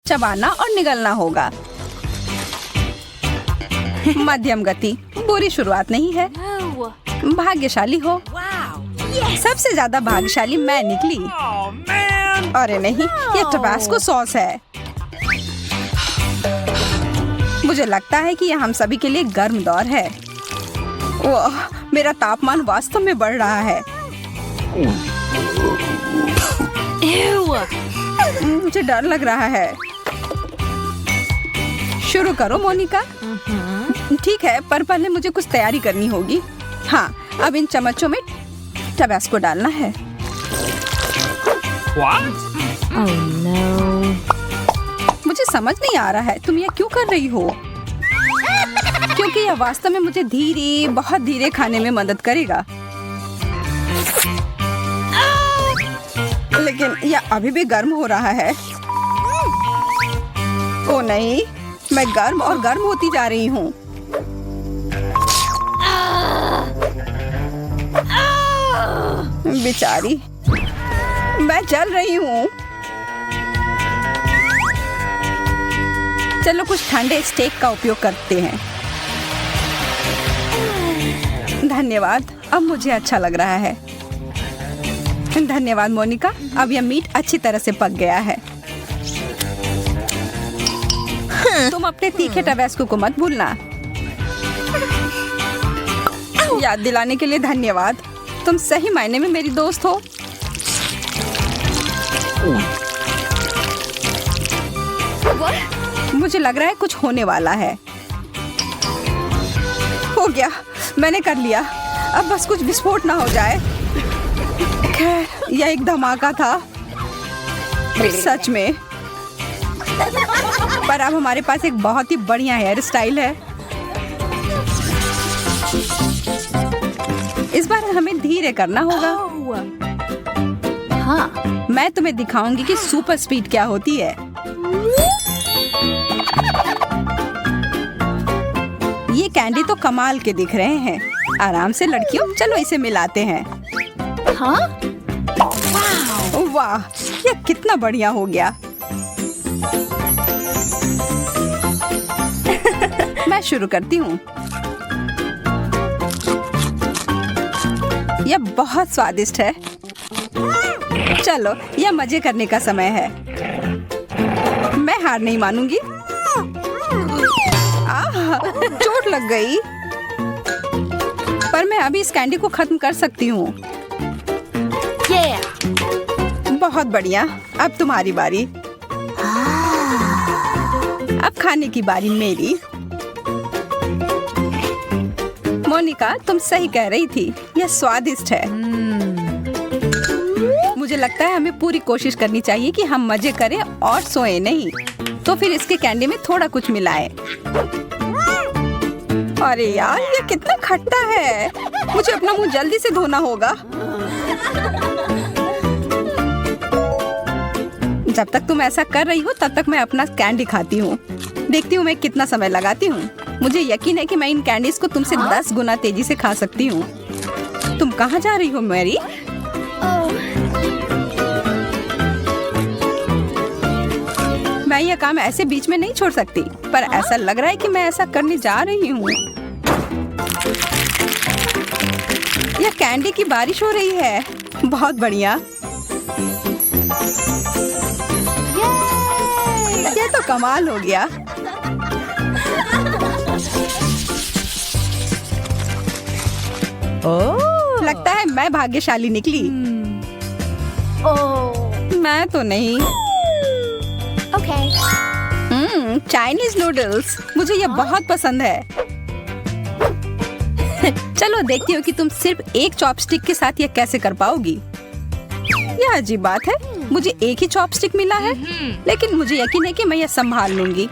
चबाना और निगलना होगा। मध्यम गति बुरी शुरुआत नहीं है। भाग्यशाली हो। सबसे ज्यादा भाग्यशाली मैं निकली। अरे नहीं, ये टबास्को सॉस है। मुझे लगता है कि यह हम सभी के लिए गर्म दौर है। ओह, मेरा तापमान वास्तव में बढ़ रहा है। मुझे डर लग रहा है। शुरू करो मोनिका। ठीक है, पर पहले मुझे कुछ तैयारी करनी होगी। हाँ, अब इन चम्मचों में टबास्को डालना है। Oh no. मुझे समझ नहीं आ रहा है तुम यह क्यों कर रही हो, क्योंकि यह वास्तव में मुझे धीरे, बहुत धीरे खाने में मदद करेगा। लेकिन यह अभी भी गर्म हो रहा है। ओ नहीं, मैं गर्म और गर्म होती जा रही हूँ। बेचारी, मैं जल रही हूँ। चलो कुछ ठंडे स्टेक का उपयोग करते हैं। धन्यवाद, अब मुझे अच्छा लग रहा है। धन्यवाद मोनिका, अब यह मीट अच्छी तरह से पक गया है। तुम अपने तीखे टबास्को को मत भूलना। याद दिलाने के लिए धन्यवाद। तुम सही मायने में मेरी दोस्त हो। मुझे लग रहा है कुछ होने वाला है। हो गया, मैंने कर लिया। अब बस कुछ विस्फोट ना हो जाए। खैर, यह एक धमाका था सच में। पर अब हमारे पास एक बहुत ही बढ़िया हेयर स्टाइल है। इस बार हमें धीरे करना होगा। हाँ, मैं तुम्हें दिखाऊंगी कि सुपर स्पीड क्या होती है। ये कैंडी तो कमाल के दिख रहे हैं। आराम से लड़कियों, चलो इसे मिलाते हैं। हाँ? वाह, यह कितना बढ़िया हो गया। मैं शुरू करती हूँ। यह बहुत स्वादिष्ट है। चलो, यह मजे करने का समय है। मैं हार नहीं मानूंगी। चोट लग गई। पर मैं अभी इस कैंडी को खत्म कर सकती हूँ। बहुत बढ़िया, अब तुम्हारी बारी। अब खाने की बारी मेरी। मोनिका, तुम सही कह रही थी, यह स्वादिष्ट है। मुझे लगता है हमें पूरी कोशिश करनी चाहिए कि हम मजे करें और सोए नहीं। तो फिर इसके कैंडी में थोड़ा कुछ मिलाएं। अरे यार, ये कितना खट्टा है। मुझे अपना मुंह जल्दी से धोना होगा। जब तक तुम ऐसा कर रही हो तब तक मैं अपना कैंडी खाती हूँ। देखती हूँ मैं कितना समय लगाती हूँ। मुझे यकीन है कि मैं इन कैंडीज को तुमसे 10 गुना तेजी से खा सकती हूँ। तुम कहाँ जा रही हो मैरी? मैं यह काम ऐसे बीच में नहीं छोड़ सकती, पर ऐसा लग रहा है कि मैं ऐसा करने जा रही हूँ। यह कैंडी की बारिश हो रही है। बहुत बढ़िया। ये तो कमाल हो गया। ओह, लगता है मैं भाग्यशाली निकली। मैं तो नहीं। चाइनीज नूडल्स, मुझे ये बहुत पसंद है। चलो देखती हूँ कि तुम सिर्फ एक चॉपस्टिक के साथ ये कैसे कर पाओगी। यह अजीब बात है, मुझे एक ही चॉपस्टिक मिला है, लेकिन मुझे यकीन है कि मैं यह संभाल लूंगी।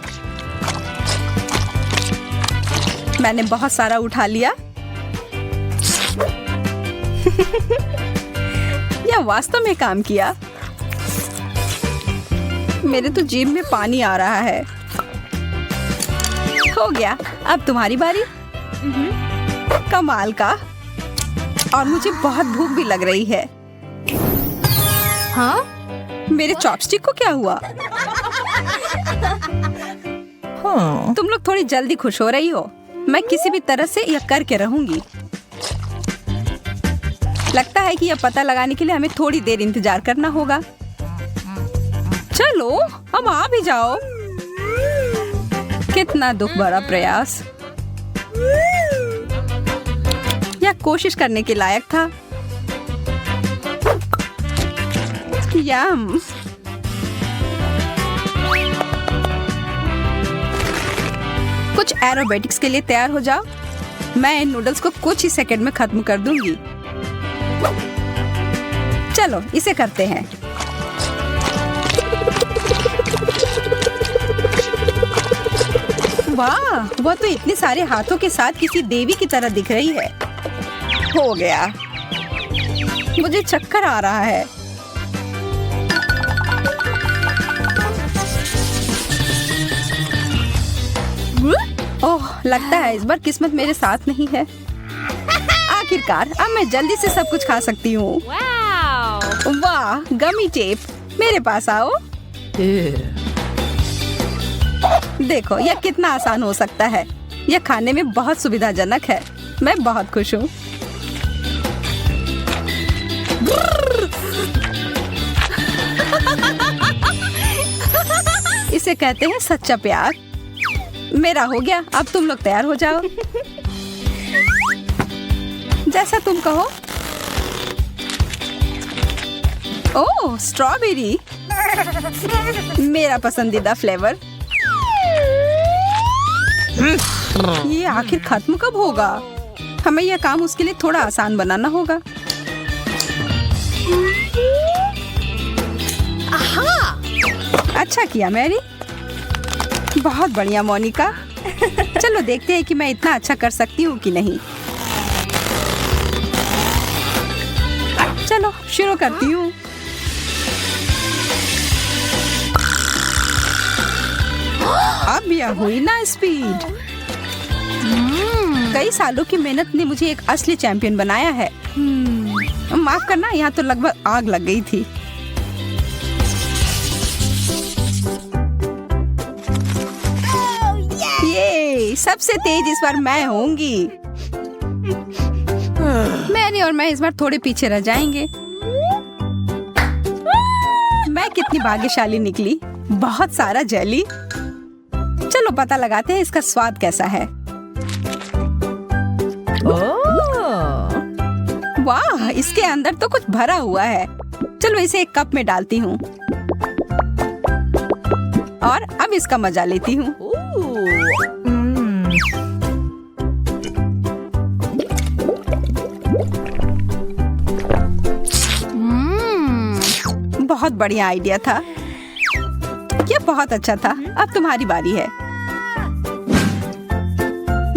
मैंने बहुत सारा उठा लिया। यह वास्तव में काम किया। मेरे तो जीभ में पानी आ रहा है। हो गया, अब तुम्हारी बारी। कमाल का। और मुझे बहुत भूख भी लग रही है। हाँ? मेरे चॉपस्टिक को क्या हुआ? तुम लोग थोड़ी जल्दी खुश हो रही हो। मैं किसी भी तरह से यह करके रहूंगी। लगता है कि यह पता लगाने के लिए हमें थोड़ी देर इंतजार करना होगा। चलो अब आ भी जाओ। कितना दुख भरा प्रयास। यह कोशिश करने के लायक था। यम। कुछ एरोबेटिक्स के लिए तैयार हो जाओ। मैं इन नूडल्स को कुछ ही सेकंड में खत्म कर दूंगी। चलो इसे करते हैं। वाह, वह तो इतने सारे हाथों के साथ किसी देवी की तरह दिख रही है। हो गया। मुझे चक्कर आ रहा है। ओह, लगता है इस बार किस्मत मेरे साथ नहीं है। आखिरकार अब मैं जल्दी से सब कुछ खा सकती हूँ। वाह, गमी टेप, मेरे पास आओ। देखो यह कितना आसान हो सकता है। यह खाने में बहुत सुविधाजनक है। मैं बहुत खुश हूँ। इसे कहते हैं सच्चा प्यार। मेरा हो गया, अब तुम लोग तैयार हो जाओ। जैसा तुम कहो। ओह, स्ट्रॉबेरी, मेरा पसंदीदा फ्लेवर। ये आखिर खत्म कब होगा? हमें यह काम उसके लिए थोड़ा आसान बनाना होगा। अच्छा किया मैरी। बहुत बढ़िया मोनिका। चलो देखते हैं कि मैं इतना अच्छा कर सकती हूँ कि नहीं। चलो शुरू करती हूँ। अब यह हुई ना स्पीड। कई सालों की मेहनत ने मुझे एक असली चैंपियन बनाया है। माफ करना, यहाँ तो लगभग आग लग गई थी। ये सबसे तेज इस बार मैं होंगी। मैरी और मैं इस बार थोड़े पीछे रह जाएंगे। मैं कितनी भाग्यशाली निकली। बहुत सारा जेली। चलो पता लगाते हैं इसका स्वाद कैसा है। वाह, इसके अंदर तो कुछ भरा हुआ है। चलो इसे एक कप में डालती हूँ और अब इसका मजा लेती हूँ। बहुत बढ़िया आइडिया था। यह बहुत अच्छा था। अब तुम्हारी बारी है।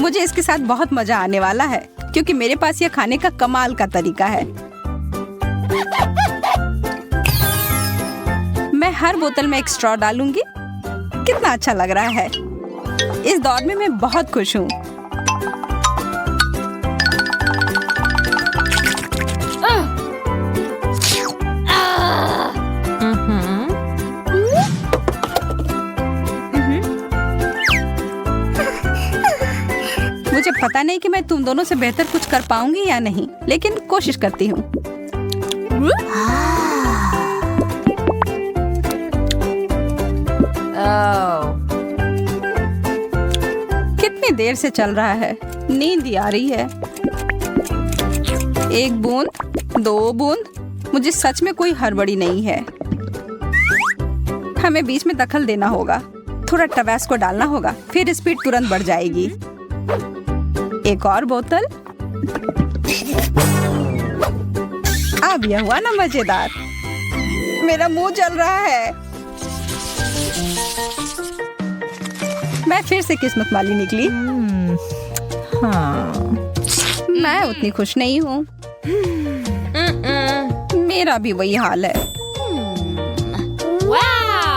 मुझे इसके साथ बहुत मजा आने वाला है क्योंकि मेरे पास यह खाने का कमाल का तरीका है। मैं हर बोतल में एक स्ट्रॉ डालूंगी। कितना अच्छा लग रहा है। इस दौर में मैं बहुत खुश हूँ। मुझे पता नहीं कि मैं तुम दोनों से बेहतर कुछ कर पाऊंगी या नहीं, लेकिन कोशिश करती हूँ। कितनी देर से चल रहा है। नींद ही आ रही है। एक बूंद, दो बूंद। मुझे सच में कोई हड़बड़ी नहीं है। हमें बीच में दखल देना होगा। थोड़ा टबैस्को डालना होगा, फिर स्पीड तुरंत बढ़ जाएगी। एक और बोतल। अब यह हुआ ना मजेदार। मेरा मुंह जल रहा है। मैं फिर से किस्मत वाली निकली। हाँ। मैं उतनी खुश नहीं हूँ। मेरा भी वही हाल है।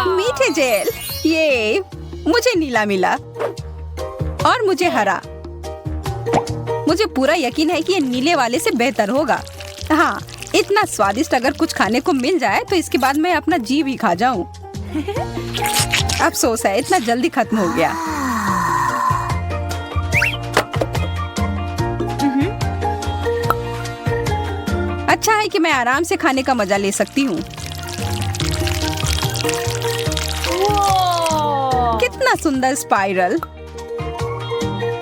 मीठे जेल। ये मुझे नीला मिला और मुझे हरा। मुझे पूरा यकीन है कि ये नीले वाले से बेहतर होगा। हाँ, इतना स्वादिष्ट अगर कुछ खाने को मिल जाए तो इसके बाद मैं अपना जी भी खा जाऊं। अफसोस है, इतना जल्दी खत्म हो गया। अच्छा है कि मैं आराम से खाने का मजा ले सकती हूँ। कितना सुंदर स्पाइरल।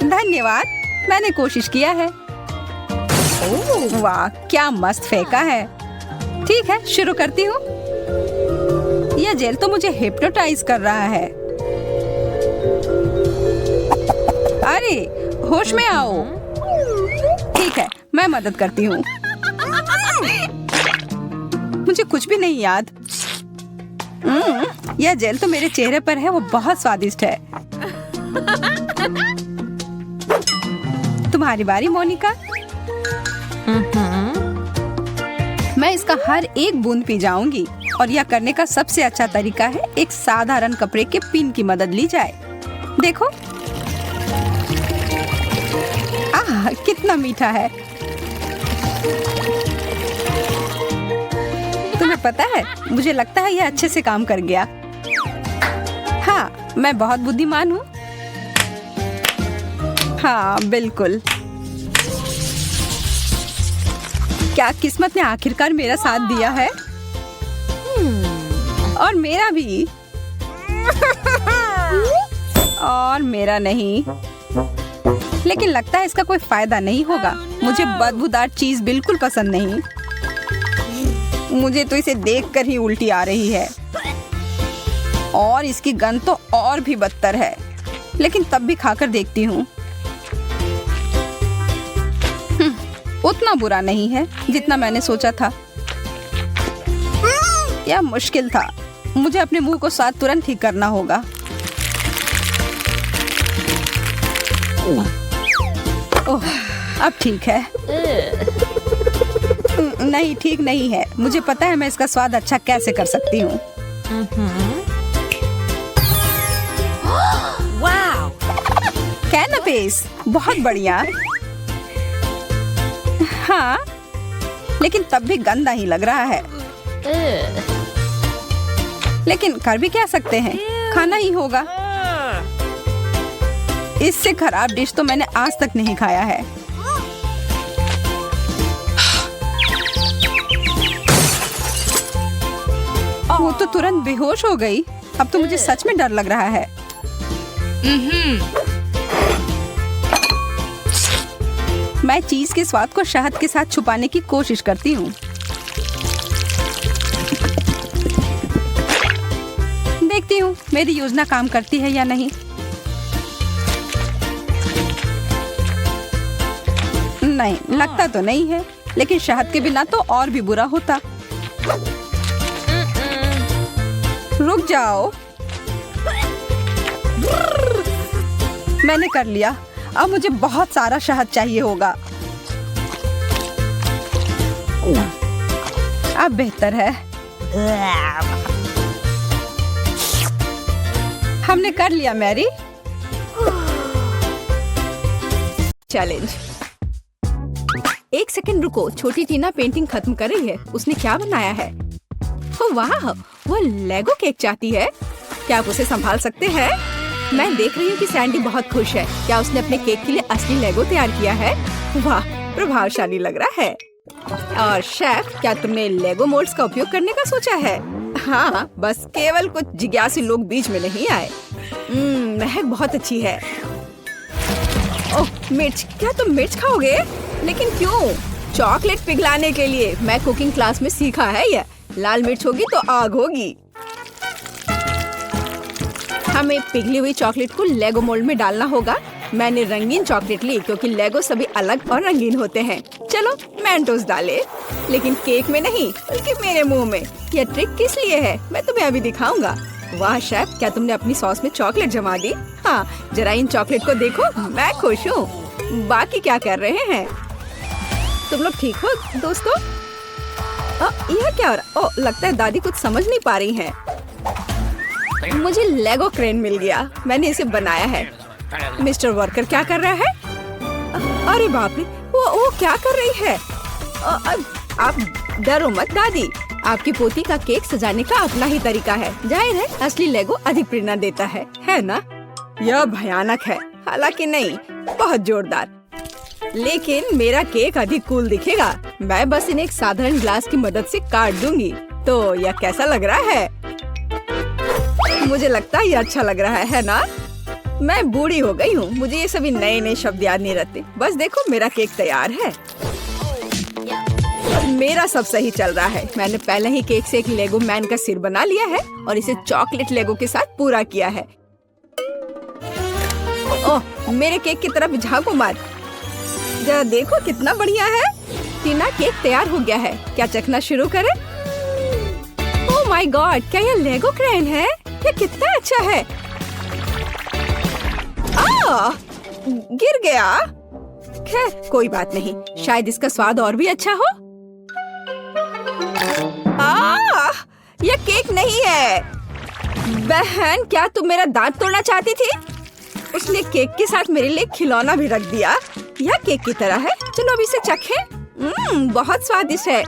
धन्यवाद, मैंने कोशिश किया है। वाह, क्या मस्त फेंका है। ठीक है, शुरू करती हूँ। यह जेल तो मुझे हिप्नोटाइज कर रहा है। अरे, होश में आओ। ठीक है, मैं मदद करती हूँ। मुझे कुछ भी नहीं याद। यह जेल तो मेरे चेहरे पर है, वो बहुत स्वादिष्ट है। तुम्हारी बारी मोनिका। मैं इसका हर एक बूंद पी जाऊंगी और यह करने का सबसे अच्छा तरीका है एक साधारण कपड़े के पिन की मदद ली जाए। देखो, आह, कितना मीठा है। तुम्हें पता है, मुझे लगता है यह अच्छे से काम कर गया। हाँ, मैं बहुत बुद्धिमान हूँ। हाँ, बिल्कुल। क्या किस्मत ने आखिरकार मेरा साथ दिया है। और मेरा भी। और मेरा नहीं। लेकिन लगता है इसका कोई फायदा नहीं होगा। मुझे बदबूदार चीज बिल्कुल पसंद नहीं। मुझे तो इसे देखकर ही उल्टी आ रही है। और इसकी गंध तो और भी बदतर है। लेकिन तब भी खाकर देखती हूँ। उतना बुरा नहीं है जितना मैंने सोचा था। यह मुश्किल था। मुझे अपने मुंह को साथ तुरंत ठीक करना होगा। ओह, अब ठीक है। नहीं, ठीक नहीं है। मुझे पता है मैं इसका स्वाद अच्छा कैसे कर सकती हूँ। कैनपेस, बहुत बढ़िया। हाँ, लेकिन तब भी गंदा ही लग रहा है। लेकिन कर भी क्या सकते हैं, खाना ही होगा। इससे खराब डिश तो मैंने आज तक नहीं खाया है। वो तो तुरंत बेहोश हो गई। अब तो मुझे सच में डर लग रहा है। मैं चीज के स्वाद को शहद के साथ छुपाने की कोशिश करती हूँ। देखती हूँ मेरी योजना काम करती है या नहीं। नहीं, लगता तो नहीं है। लेकिन शहद के बिना तो और भी बुरा होता। रुक जाओ। मैंने कर लिया। अब मुझे बहुत सारा शहद चाहिए होगा। अब बेहतर है। हमने कर लिया मैरी। चैलेंज। एक सेकंड रुको, छोटी टीना पेंटिंग खत्म कर रही है। उसने क्या बनाया है? ओह वाह, वो लेगो केक चाहती है। क्या आप उसे संभाल सकते हैं? मैं देख रही हूँ कि सैंडी बहुत खुश है। क्या उसने अपने केक के लिए असली लेगो तैयार किया है? वाह, प्रभावशाली लग रहा है। और शेफ, क्या तुमने लेगो मोल्ड्स का उपयोग करने का सोचा है? हाँ, बस केवल कुछ जिज्ञासु लोग बीच में नहीं आए। महक बहुत अच्छी है। ओह मिर्च, क्या तुम मिर्च खाओगे? लेकिन क्यों? चॉकलेट पिघलाने के लिए। मैं कुकिंग क्लास में सीखा है यह। लाल मिर्च होगी तो आग होगी। हमें पिघली हुई चॉकलेट को लेगो मोल्ड में डालना होगा। मैंने रंगीन चॉकलेट ली क्योंकि लेगो सभी अलग और रंगीन होते हैं। चलो मेंटोस डाले, लेकिन केक में नहीं बल्कि मेरे मुंह में। यह ट्रिक किस लिए है मैं तुम्हें अभी दिखाऊंगा। वाह शेफ, क्या तुमने अपनी सॉस में चॉकलेट जमा दी? हाँ, जरा इन चॉकलेट को देखो, मैं खुश हूँ। बाकी क्या कर रहे हैं तुम लोग? ठीक हो दोस्तों? यह क्या हो रहा? ओह, लगता है दादी कुछ समझ नहीं पा रही हैं। मुझे लेगो क्रेन मिल गया। मैंने इसे बनाया है। मिस्टर वर्कर क्या कर रहा है? अरे बाप रे, वो क्या कर रही है? आप डरो मत दादी। आपकी पोती का केक सजाने का अपना ही तरीका है। जाहिर है असली लेगो अधिक प्रेरणा देता है ना? यह भयानक है। हालांकि नहीं, बहुत जोरदार। लेकिन मेरा केक अधिक कूल दिखेगा। मैं बस इन्हें एक साधारण ग्लास की मदद से काट दूंगी। तो यह कैसा लग रहा है? मुझे लगता है ये अच्छा लग रहा है ना? मैं बूढ़ी हो गई हूँ, मुझे ये सभी नए नए शब्द याद नहीं रहते। बस देखो मेरा केक तैयार है। मेरा सब सही चल रहा है। मैंने पहले ही केक से एक लेगो मैन का सिर बना लिया है और इसे चॉकलेट लेगो के साथ पूरा किया है। ओह, मेरे केक की तरफ झांको मत, जरा देखो कितना बढ़िया है। टीना, केक तैयार हो गया है, क्या चखना शुरू करें? ओह माय गॉड, क्या यह लेगो क्रेन है? यह कितना अच्छा है। गिर गया। खैर कोई बात नहीं, शायद इसका स्वाद और भी अच्छा हो। यह केक नहीं है। बहन, क्या तुम मेरा दांत तोड़ना चाहती थी? उसने केक के साथ मेरे लिए खिलौना भी रख दिया। यह केक की तरह है। चलो अब इसे चखें। बहुत स्वादिष्ट है।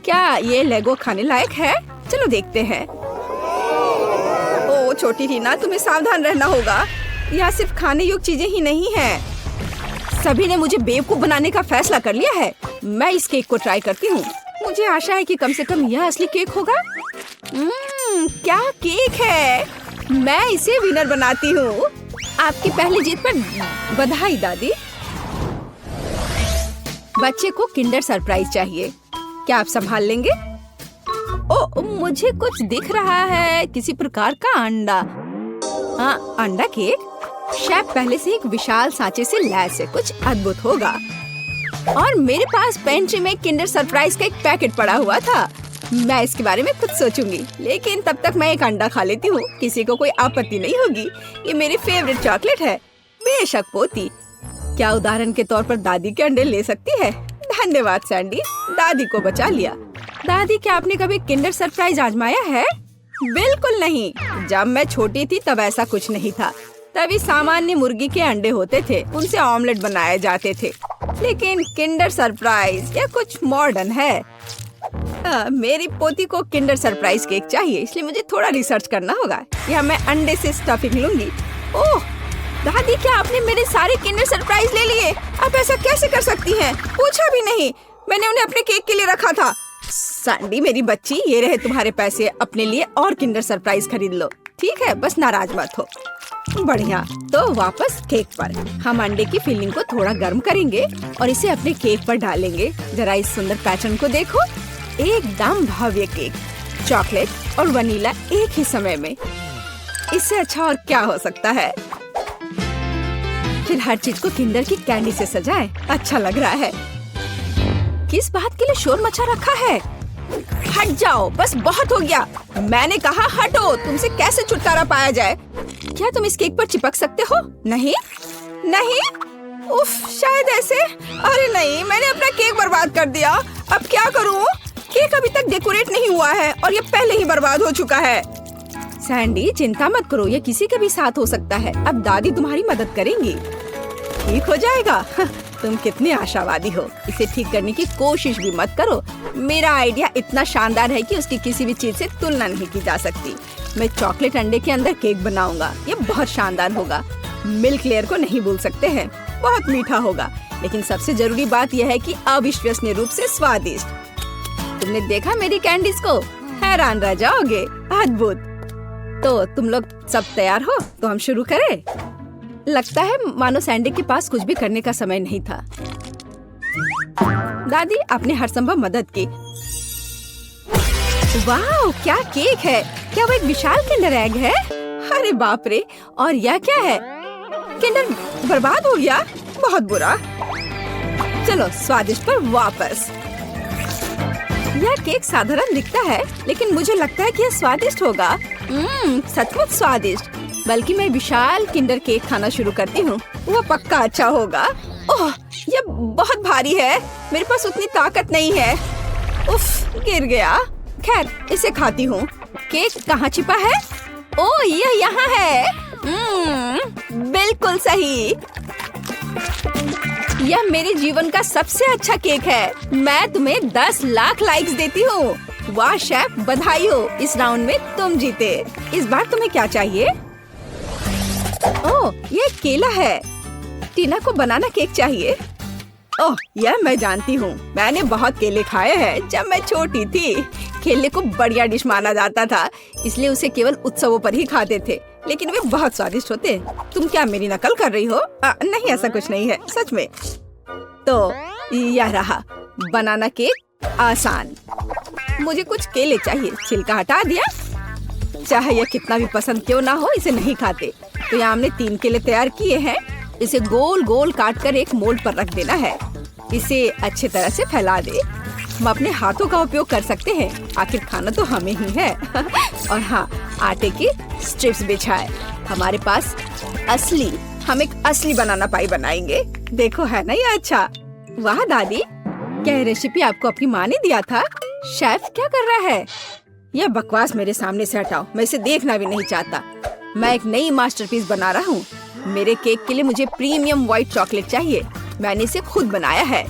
क्या ये लेगो खाने लायक है? चलो देखते हैं। ओ छोटी टीना, तुम्हें सावधान रहना होगा। यहाँ सिर्फ खाने योग्य चीजें ही नहीं हैं। सभी ने मुझे बेवकूफ बनाने का फैसला कर लिया है। मैं इस केक को ट्राई करती हूँ। मुझे आशा है कि कम से कम यह असली केक होगा। क्या केक है! मैं इसे विनर बनाती हूँ। आपकी पहली जीत पर बधाई दादी। बच्चे को किंडर सरप्राइज चाहिए। क्या आप संभाल लेंगे? ओ, मुझे कुछ दिख रहा है, किसी प्रकार का अंडा। हाँ, अंडा केक। शायद पहले से एक विशाल सांचे से लैस है, कुछ अद्भुत होगा। और मेरे पास पेंट्री में किंडर सरप्राइज का एक पैकेट पड़ा हुआ था। मैं इसके बारे में कुछ सोचूंगी, लेकिन तब तक मैं एक अंडा खा लेती हूँ। किसी को कोई आपत्ति नहीं होगी। ये मेरी फेवरेट चॉकलेट है। बेशक पोती, क्या उदाहरण के तौर पर दादी के अंडे ले सकती है? धन्यवाद सैंडी, दादी को बचा लिया। दादी, क्या आपने कभी किंडर सरप्राइज आजमाया है? बिल्कुल नहीं। जब मैं छोटी थी तब ऐसा कुछ नहीं था। तभी सामान्य मुर्गी के अंडे होते थे, उनसे ऑमलेट बनाए जाते थे। लेकिन किंडर सरप्राइज यह कुछ मॉडर्न है। मेरी पोती को किंडर सरप्राइज केक चाहिए, इसलिए मुझे थोड़ा रिसर्च करना होगा। या मैं अंडे से स्टफिंग लूंगी। ओह दादी, क्या आपने मेरे सारे किंडर सरप्राइज ले लिए? आप ऐसा कैसे कर सकती हैं? पूछा भी नहीं। मैंने उन्हें अपने केक के लिए रखा था। सैंडी मेरी बच्ची, ये रहे तुम्हारे पैसे। अपने लिए और किंडर सरप्राइज खरीद लो, ठीक है? बस नाराज मत हो। बढ़िया, तो वापस केक पर। हम अंडे की फिलिंग को थोड़ा गर्म करेंगे और इसे अपने केक पर डालेंगे। जरा इस सुंदर पैटर्न को देखो, एकदम भव्य केक। चॉकलेट और वनीला एक ही समय में। इससे अच्छा और क्या हो सकता है? फिर हर चीज को किंडर की कैंडी से सजाएं। अच्छा लग रहा है। किस बात के लिए शोर मचा रखा है? हट जाओ, बस बहुत हो गया। मैंने कहा हटो। तुमसे कैसे छुटकारा पाया जाए? क्या तुम इस केक पर चिपक सकते हो? नहीं नहीं। उफ, शायद ऐसे। अरे नहीं, मैंने अपना केक बर्बाद कर दिया। अब क्या करूं? केक अभी तक डेकोरेट नहीं हुआ है और ये पहले ही बर्बाद हो चुका है। सैंडी चिंता मत करो, ये किसी के भी साथ हो सकता है। अब दादी तुम्हारी मदद करेंगी। ठीक हो जाएगा। तुम कितनी आशावादी हो। इसे ठीक करने की कोशिश भी मत करो। मेरा आइडिया इतना शानदार है कि उसकी किसी भी चीज से तुलना नहीं की जा सकती। मैं चॉकलेट अंडे के अंदर केक बनाऊंगा। ये बहुत शानदार होगा। मिल्क लेयर को नहीं भूल सकते हैं, बहुत मीठा होगा। लेकिन सबसे जरूरी बात यह है कि अविश्वसनीय रूप से स्वादिष्ट। तुमने देखा मेरी कैंडीज को? हैरान रह जाओगे। अद्भुत। तो तुम लोग सब तैयार हो? तो हम शुरू करें? लगता है मानो सैंडी के पास कुछ भी करने का समय नहीं था। दादी, आपने हर संभव मदद की। वाह, क्या केक है! क्या वो एक विशाल किंडर एग है? अरे बाप रे! और यह क्या है? किंडर बर्बाद हो गया। बहुत बुरा। चलो स्वादिष्ट पर वापस। यह केक साधारण दिखता है, लेकिन मुझे लगता है कि यह स्वादिष्ट होगा। सचमुच स्वादिष्ट। बल्कि मैं विशाल किंडर केक खाना शुरू करती हूँ। वह पक्का अच्छा होगा। ओह, यह बहुत भारी है। मेरे पास उतनी ताकत नहीं है। उफ, गिर गया। खैर, इसे खाती हूँ। केक कहाँ छिपा है? ओह, यह यहाँ है। बिल्कुल सही। यह मेरे जीवन का सबसे अच्छा केक है। मैं तुम्हें 10 लाख लाइक्स देती हूँ। वाह शेफ, बधाई हो। इस राउंड में तुम जीते। इस बार तुम्हें क्या चाहिए? ओह, ये केला है। टीना को बनाना केक चाहिए। ओह, यह मैं जानती हूँ। मैंने बहुत केले खाए हैं जब मैं छोटी थी। केले को बढ़िया डिश माना जाता था, इसलिए उसे केवल उत्सवों पर ही खाते थे, लेकिन वे बहुत स्वादिष्ट होते। तुम क्या मेरी नकल कर रही हो? नहीं, ऐसा कुछ नहीं है, सच में। तो यह रहा बनाना केक, आसान। मुझे कुछ केले चाहिए। छिलका हटा दिया। चाहे यह कितना भी पसंद क्यों ना हो, इसे नहीं खाते। तो यहाँ हमने 3 केले तैयार किए हैं। इसे गोल गोल काट कर एक मोल्ड पर रख देना है। इसे अच्छी तरह से फैला दे। हम अपने हाथों का उपयोग कर सकते हैं, आखिर खाना तो हमें ही है। और हाँ, आटे की स्ट्रिप्स बिछाए। हमारे पास हम एक असली बनाना पाई बनाएंगे। देखो, है ना ये अच्छा? वाह दादी, क्या ये रेसिपी आपको अपनी माँ ने दिया था? शेफ क्या कर रहा है? यह बकवास मेरे सामने से हटाओ, मैं इसे देखना भी नहीं चाहता। मैं एक नई मास्टरपीस बना रहा हूँ। मेरे केक के लिए मुझे प्रीमियम व्हाइट चॉकलेट चाहिए। मैंने इसे खुद बनाया है।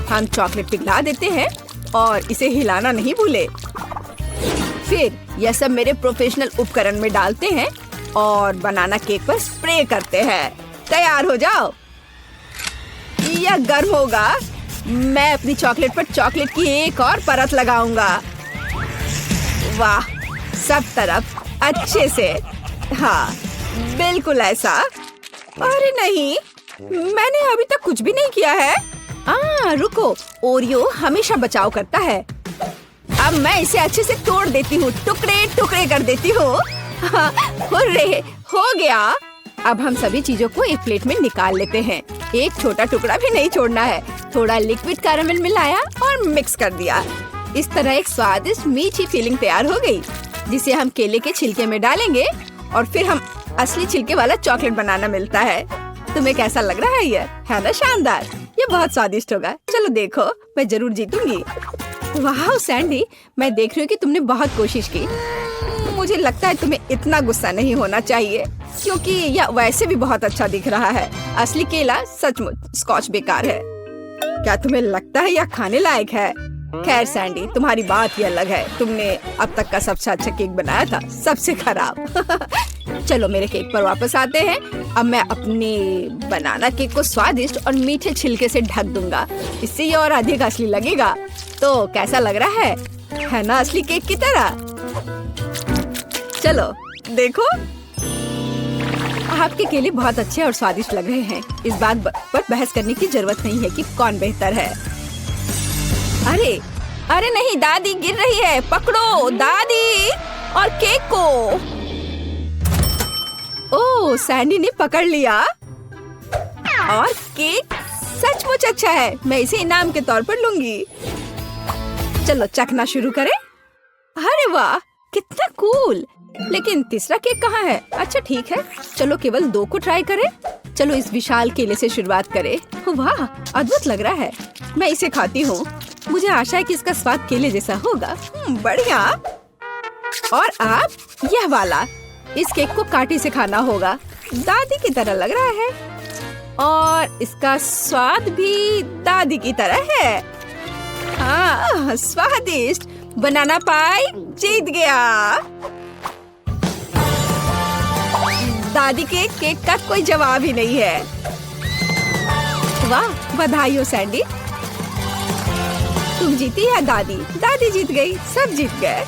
हम चॉकलेट पिघला देते हैं और इसे हिलाना नहीं भूले। फिर यह सब मेरे प्रोफेशनल उपकरण में डालते हैं और बनाना केक पर स्प्रे करते हैं। तैयार हो जाओ। यह गर्म होगा। मैं अपनी चॉकलेट पर चॉकलेट की एक और परत लगाऊंगा। वाह, सब तरफ अच्छे से। हाँ, बिल्कुल ऐसा। अरे नहीं, मैंने अभी तक कुछ भी नहीं किया है। रुको, ओरियो हमेशा बचाव करता है। अब मैं इसे अच्छे से तोड़ देती हूँ, टुकड़े टुकड़े कर देती हूँ। हुर्रे, हो गया। अब हम सभी चीजों को एक प्लेट में निकाल लेते हैं। एक छोटा टुकड़ा भी नहीं छोड़ना है। थोड़ा लिक्विड कैरामेल मिलाया और मिक्स कर दिया। इस तरह एक स्वादिष्ट मीठी फीलिंग तैयार हो गई, जिसे हम केले के छिलके में डालेंगे और फिर हम असली छिलके वाला चॉकलेट बनाना मिलता है। तुम्हें कैसा लग रहा है? ये है ना शानदार? ये बहुत स्वादिष्ट होगा। चलो देखो, मैं जरूर जीतूंगी। वाह सैंडी, मैं देख रही हूँ कि तुमने बहुत कोशिश की। मुझे लगता है तुम्हें इतना गुस्सा नहीं होना चाहिए, क्योंकि यह वैसे भी बहुत अच्छा दिख रहा है। असली केला सचमुच स्कॉच बेकार है। क्या तुम्हें लगता है यह खाने लायक है? खैर सैंडी, तुम्हारी बात ही अलग है। तुमने अब तक का सबसे अच्छा केक बनाया था, सबसे खराब। चलो मेरे केक पर वापस आते हैं। अब मैं अपने बनाना केक को स्वादिष्ट और मीठे छिलके से ढक दूंगा। इससे ये और अधिक असली लगेगा। तो कैसा लग रहा है ना असली केक की तरह? चलो देखो, आपके केले बहुत अच्छे और स्वादिष्ट लग रहे हैं। इस बात पर बहस करने की जरूरत नहीं है कि कौन बेहतर है। अरे नहीं, दादी गिर रही है। पकड़ो दादी और केक को। ओह, सैंडी ने पकड़ लिया और केक सचमुच अच्छा है। मैं इसे इनाम के तौर पर लूंगी। चलो चखना शुरू करें। अरे वाह, कितना कूल। लेकिन तीसरा केक कहाँ है? अच्छा ठीक है, चलो केवल 2 को ट्राई करें। चलो इस विशाल केले से शुरुआत करें। वाह, अद्भुत लग रहा है। मैं इसे खाती हूँ। मुझे आशा है कि इसका स्वाद केले जैसा होगा। बढ़िया। और आप यह वाला, इस केक को कांटे से खाना होगा। दादी की तरह लग रहा है और इसका स्वाद भी दादी की तरह है। हाँ, स्वादिष्ट। बनाना पाई जीत गया। दादी के केक का कोई जवाब ही नहीं है। वाह, बधाई हो सैंडी। तुम जीती या दादी? दादी जीत गई, सब जीत गए।